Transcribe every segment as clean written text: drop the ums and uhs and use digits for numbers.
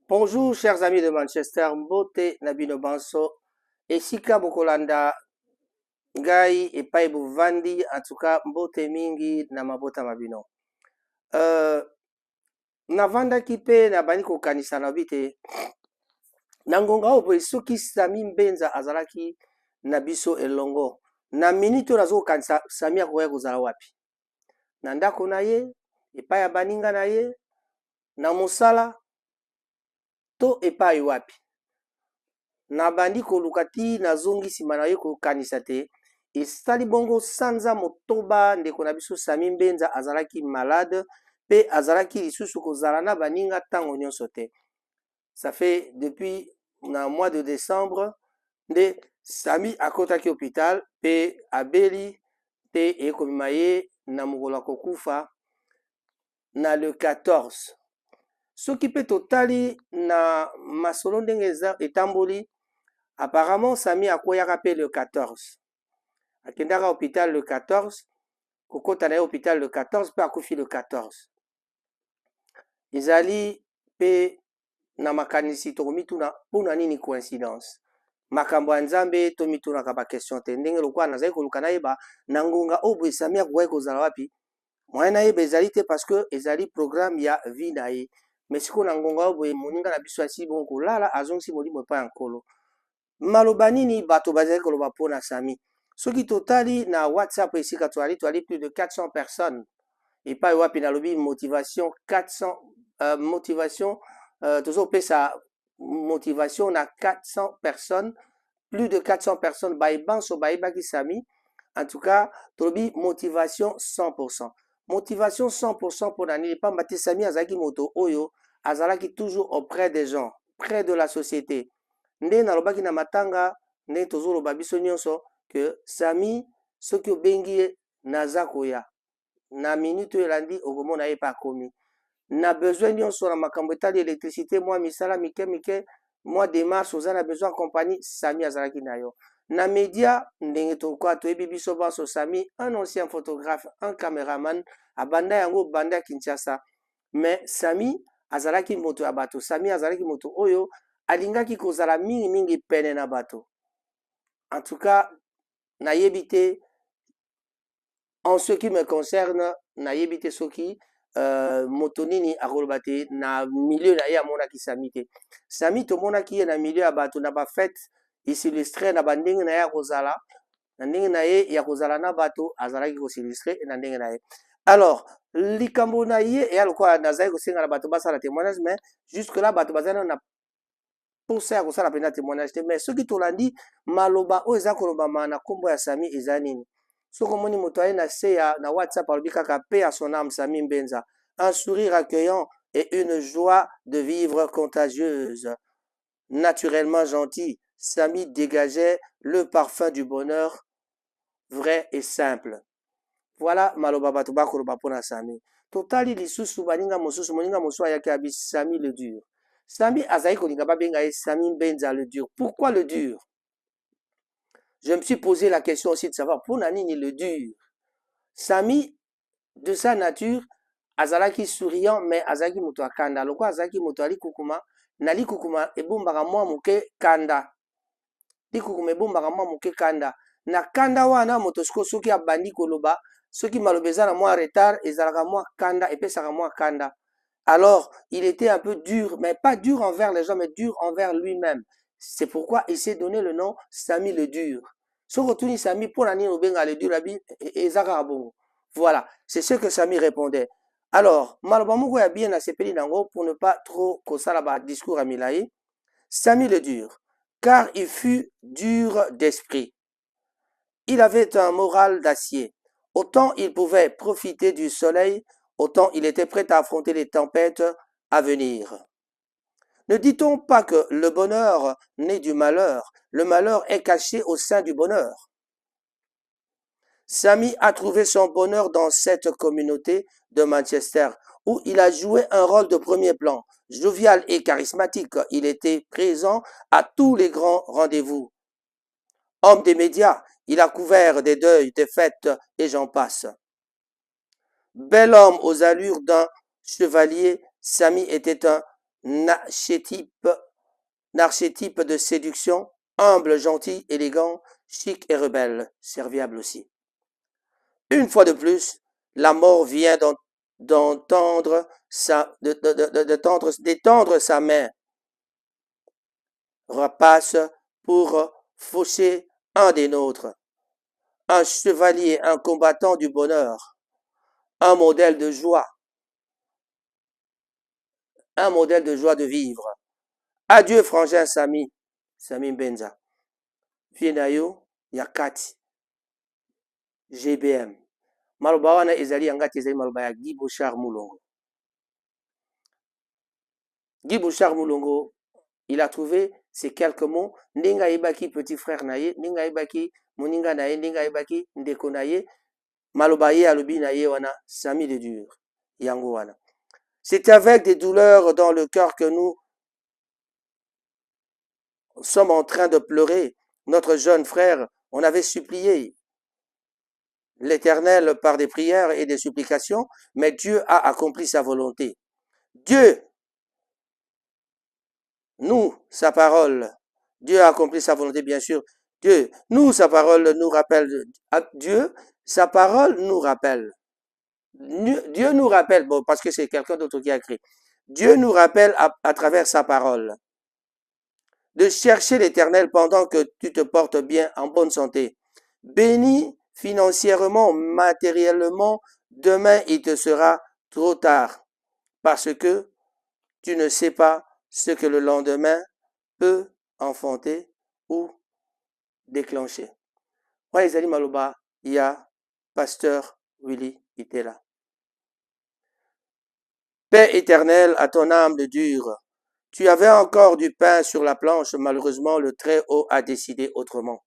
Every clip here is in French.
Bonjour chers amis de Manchester, Mbote Nabino Banso, esika bokolanda ngai epai bovandi, en tout cas mbote mingi na mabota mabino. Navandaki pe nabandi kokanisa na bite na ngonga oyo boye soki Sami Mbenza azalaki na biso elongo na minute oyo nazokokanisa Sami akoya kozala wapi, na ndako na ye, epai ya baninga na ye, na mosala to epai wapi. Nabandi koluka ti nazongi nsima na ye kokanisa te, esali bongo sanza motoba ndeko na biso Sami Mbenza azalaki malade pe azalaki lisusu kozala na baninga ntango nyonso te. Ça fait depuis na mois de décembre nde Sami akotaki hôpital pe abeli te ekomema ye na mokolo ya kokufa na le 14. Soki pe totali na masolo ndenge etamboli, apparemment Sami akweyaka pe le 14. Akendaka hôpital le 14, kokota na ye hôpital le 14 pe akufi le 14. Ezali pe na makanisi tokomituna mpona nini coïncidence. Makambo ya Nzambe tomitunaka ba question te, ndenge lokola nazali koluka nayeba na ngonga oyo boye Sami akoki kozala wapi, moye nayeba ezali te parce que ezali programme ya vie na ye. Mais sikoyo na ngonga oyo boye moninga na biso asili bongo kolala, azongisi molimo epai ya nkolo. Maloba nini bato bazali koloba mpona Sami? Soki totali na WhatsApp esika toali plus de 400 personnes epai wapi nalobi motivation 400 motivation tozopesa motivation na 400 personnes, plus de 400 personnes bayebanso bayebaki Sami. En tout cas tolobi motivation 100%. Motivation 100% mpona nini? Pamba te Sami azalaki moto oyo azalaki toujours auprès des gens, près de la société. Nde nalobaki na matanga, nde tozoloba biso nyonso que Sami soki obengi ye naza koya, na minute oyo elandi okomona ye pa akomi. Na besoin nyonso na makambo etali électricité, mwa misala mike mike, mwa démarche oza na besoin compagnie, Sami azalaki na yo. Na média ndenge tokoka toyebi biso banso Sami un ancien photographe, un caméraman, abanda yango banda ya Kinshasa. Mais Sami azalaki moto ya bato, Sami azalaki moto oyo alingaki kozala mingi mingi pene na bato. En tout cas nayebi te, en ce qui me concerne nayebi te soki moto nini akoloba te na milieu na ye amonaki Sami te. Sami tomonaki ye na milieu ya bato, na bafete isilustre na bandenge na ye ya kozala, na ndenge na ye ya kozala na bato azalaki kosilustre na ndenge na ye. Alors likambo na ye eya lokola nazali kosenga na bato basala témoignage, mais jusque là bato bazali na posa ya kosala mpena témoignage te. Mais soki tolandi maloba oyo eza kolobama na nkombo ya Sami eza nini? Soki omoni moto aye na se ya na WhatsApp alobi kaka paix à son âme Sami Mbenza, un sourire accueillant et une joie de vivre contagieuse. Naturellement gentil, Sami dégageait le parfum du bonheur vrai et simple. Voilà maloba bato bakoloba mpona Sami. Totali lisusu baninga mosusu, moninga mosusu ayaki abi Sami le dur. Sami azali kolinga babenga ye Sami Mbenza le dur. Pourquoi le dur? Je me suis posé la question aussi de savoir pour nini le dur. Sami, de sa nature, azalaki souriant, mais azalaki moto akanda. Loko azalaki moto ali kukuma, na li kukuma ebombaka mwa moke kanda. Li kukuma ebombaka mwa moke kanda. Na kanda wana moto siko soki abandi koloba, soki maloba eza na mwa retard, ezalaka mwa kanda, epesaka mwa kanda. Alors, il était un peu dur, mais pas dur envers les gens, mais dur envers lui-même. C'est pourquoi il s'est donné le nom Sami le dur. Sokotuni Sami pour la obenga le dur et Zakarabongo. Voilà, c'est ce que Sami répondait. Alors, malobamoko ya bien na sepeli nango pour ne pas trop kosala discours à Milaï. Sami le dur, car il fut dur d'esprit. Il avait un moral d'acier. Autant il pouvait profiter du soleil, autant il était prêt à affronter les tempêtes à venir. Ne dit-on pas que le bonheur naît du malheur, le malheur est caché au sein du bonheur? Sami a trouvé son bonheur dans cette communauté de Manchester, où il a joué un rôle de premier plan. Jovial et charismatique, il était présent à tous les grands rendez-vous. Homme des médias, il a couvert des deuils, des fêtes et j'en passe. Bel homme aux allures d'un chevalier, Sami était un archétype de séduction, humble, gentil, élégant, chic et rebelle, serviable aussi. Une fois de plus, la mort vient d'étendre sa main rapace pour faucher un des nôtres, un chevalier, un combattant du bonheur, un modèle de joie de vivre. Adieu, frangin Sami Benza. Vienayo, Yakati, GBM. Maloba wana ezali yangati ezali maloba ya Guy Bouchard Moulongo. Guy Bouchard Moulongo, il a trouvé ces quelques mots. Ndinga ibaki petit frère naye, ndinga ibaki moninga naye, ndinga ibaki ndeko naye, maloba ye alobi naye wana Sami de dur. Yango wana. C'est avec des douleurs dans le cœur que nous sommes en train de pleurer. Notre jeune frère, on avait supplié l'Éternel par des prières et des supplications, mais Dieu a accompli sa volonté. Dieu, nous, sa parole, Dieu a accompli sa volonté, bien sûr. Dieu, nous, sa parole nous rappelle. Dieu, sa parole nous rappelle. Dieu nous rappelle, bon, parce que c'est quelqu'un d'autre qui a écrit. Dieu nous rappelle à travers sa parole de chercher l'Éternel pendant que tu te portes bien, en bonne santé. Béni financièrement, matériellement, demain il te sera trop tard, parce que tu ne sais pas ce que le lendemain peut enfanter ou déclencher. Moi, Ezali Maloba, il y a Pasteur Willy Itela. Paix éternelle à ton âme de dure. Tu avais encore du pain sur la planche, malheureusement le Très-Haut a décidé autrement.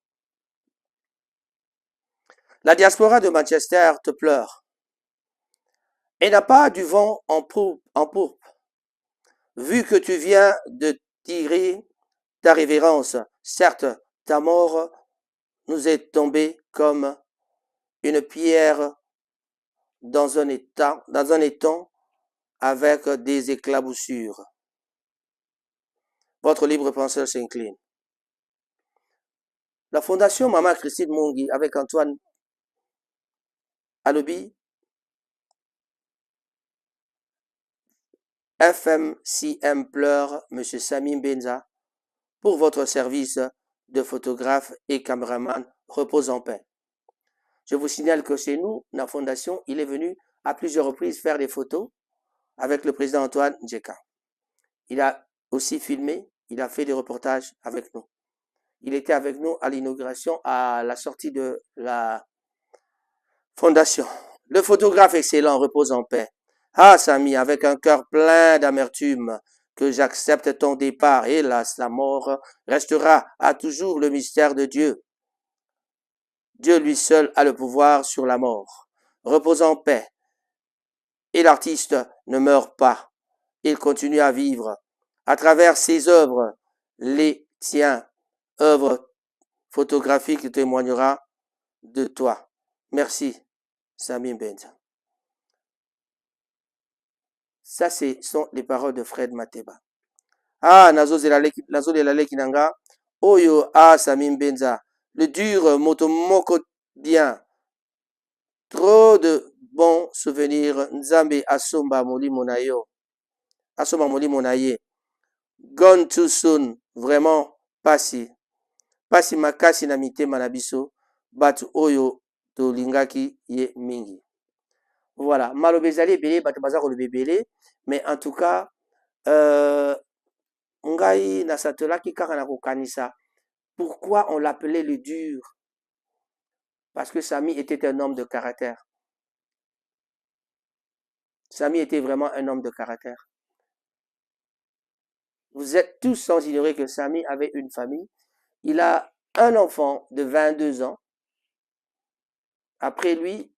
La diaspora de Manchester te pleure et n'a pas du vent en pourpre. Vu que tu viens de tirer ta révérence, certes, ta mort nous est tombée comme une pierre dans un étang avec des éclaboussures. Votre libre penseur s'incline. La fondation Maman Christine Mongi avec Antoine Alobi, FMCM pleure M. Sami Benza pour votre service de photographe et caméraman. Repose en paix. Je vous signale que chez nous, la fondation, il est venu à plusieurs reprises faire des photos avec le président Antoine Djeka. Il a aussi filmé, il a fait des reportages avec nous. Il était avec nous à l'inauguration, à la sortie de la fondation. Le photographe excellent repose en paix. Ah, Sami, avec un cœur plein d'amertume, que j'accepte ton départ. Hélas, la mort restera à toujours le mystère de Dieu. Dieu lui seul a le pouvoir sur la mort. Repose en paix. Et l'artiste ne meurt pas. Il continue à vivre. À travers ses œuvres, les tiens, œuvres photographiques témoignera de toi. Merci, Sami Benza. Ça, ce sont les paroles de Fred Mateba. Ah, nazo de la kinanga. Oyo, ah, Sami Benza. Le dur motomoko bien. Trop de bons souvenirs. Nzambe asomba molimo na yo. Asomba molimo na ye. Gone too soon. Vraiment, pasi. Pasi makasi na mitema na biso. Batu oyo tolingaki ye mingi. Voilà. Maloba ezali ebele, bato baza koloba ebele. Mais en tout cas, ngai nasatelaki kaka na kokanisa. Pourquoi on l'appelait le dur? Parce que Sami était un homme de caractère. Sami était vraiment un homme de caractère. Vous êtes tous sans ignorer que Sami avait une famille. Il a un enfant de 22 ans. Après lui,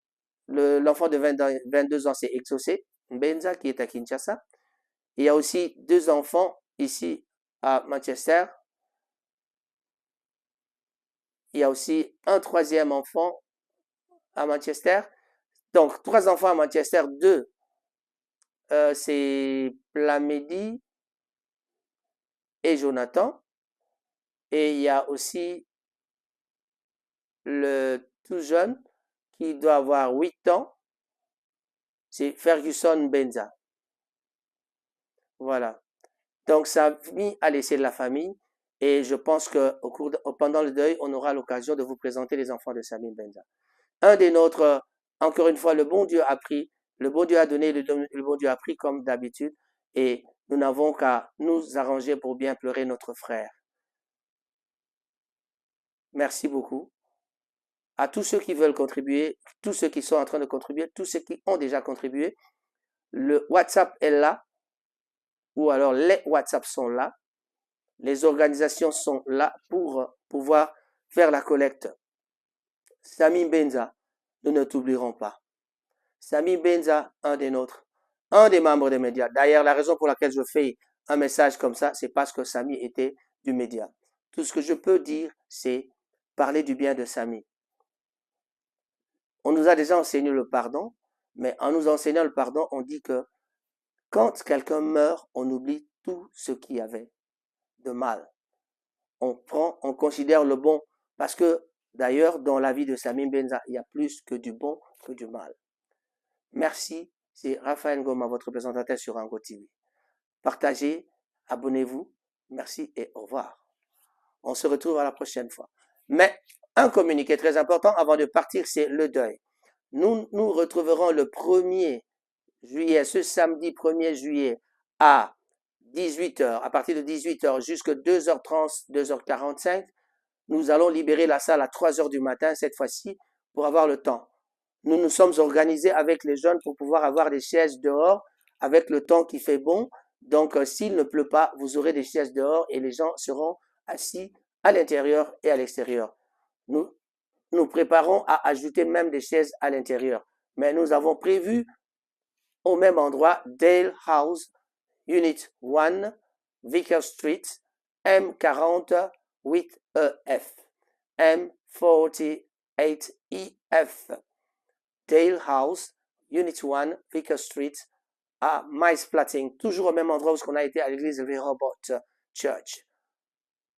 l'enfant de 22 ans s'est exaucé, Benza, qui est à Kinshasa. Il y a aussi 2 enfants ici à Manchester. Il y a aussi un 3e enfant à Manchester. Donc, 3 enfants à Manchester, 2, c'est Plamedi et Jonathan. Et il y a aussi le tout jeune qui doit avoir 8 ans. C'est Ferguson Benza. Voilà. Donc, Samy a laissé la famille. Et je pense que pendant le deuil, on aura l'occasion de vous présenter les enfants de Samy Benza. Un des nôtres, encore une fois, le bon Dieu a pris, le bon Dieu a donné, le bon Dieu a pris comme d'habitude. Et nous n'avons qu'à nous arranger pour bien pleurer notre frère. Merci beaucoup. À tous ceux qui veulent contribuer, tous ceux qui sont en train de contribuer, tous ceux qui ont déjà contribué, le WhatsApp est là, ou alors les WhatsApp sont là. Les organisations sont là pour pouvoir faire la collecte. Samy Benza, nous ne t'oublierons pas. Samy Benza, un des nôtres, un des membres des médias. D'ailleurs, la raison pour laquelle je fais un message comme ça, c'est parce que Samy était du média. Tout ce que je peux dire, c'est parler du bien de Samy. On nous a déjà enseigné le pardon, mais en nous enseignant le pardon, on dit que quand quelqu'un meurt, on oublie tout ce qu'il y avait de mal. On considère le bon, parce que d'ailleurs, dans la vie de Samy Benza, il y a plus que du bon que du mal. Merci, c'est Raphaël Ngoma, votre présentateur sur Ango TV. Partagez, abonnez-vous, merci et au revoir. On se retrouve à la prochaine fois. Mais un communiqué très important avant de partir, c'est le deuil. Nous nous retrouverons le 1er juillet, ce samedi 1er juillet à 18h, à partir de 18h jusqu'à 2h30, 2h45. Nous allons libérer la salle à 3h du matin cette fois-ci pour avoir le temps. Nous nous sommes organisés avec les jeunes pour pouvoir avoir des chaises dehors avec le temps qui fait bon. Donc, s'il ne pleut pas, vous aurez des chaises dehors et les gens seront assis à l'intérieur et à l'extérieur. Nous préparons à ajouter même des chaises à l'intérieur. Mais nous avons prévu au même endroit Dale House, Unit 1, Vicker Street, M40 8EF, M48EF. Dale House, Unit 1, Vicker Street, à Maïs-Platting, toujours au même endroit où on a été à l'église Rehoboth Church.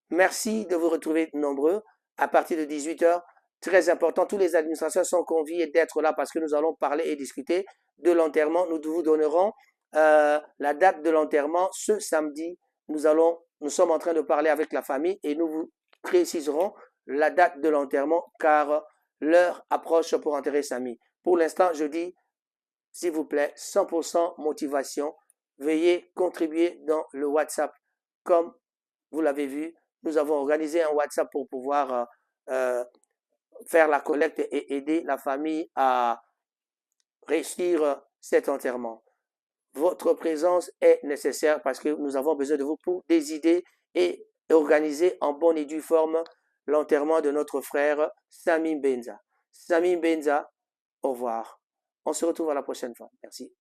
Merci de vous retrouver nombreux à partir de 18h. Très important, tous les administrateurs sont conviés d'être là parce que nous allons parler et discuter de l'enterrement. Nous vous donnerons la date de l'enterrement ce samedi. Nous sommes en train de parler avec la famille et nous vous préciserons la date de l'enterrement car l'heure approche pour enterrer Samy. Pour l'instant, je dis, s'il vous plaît, 100% motivation. Veuillez contribuer dans le WhatsApp. Comme vous l'avez vu, nous avons organisé un WhatsApp pour pouvoir faire la collecte et aider la famille à réussir cet enterrement. Votre présence est nécessaire parce que nous avons besoin de vous pour des idées et organiser en bonne et due forme l'enterrement de notre frère Samy Benza. Samy Benza, au revoir. On se retrouve à la prochaine fois. Merci.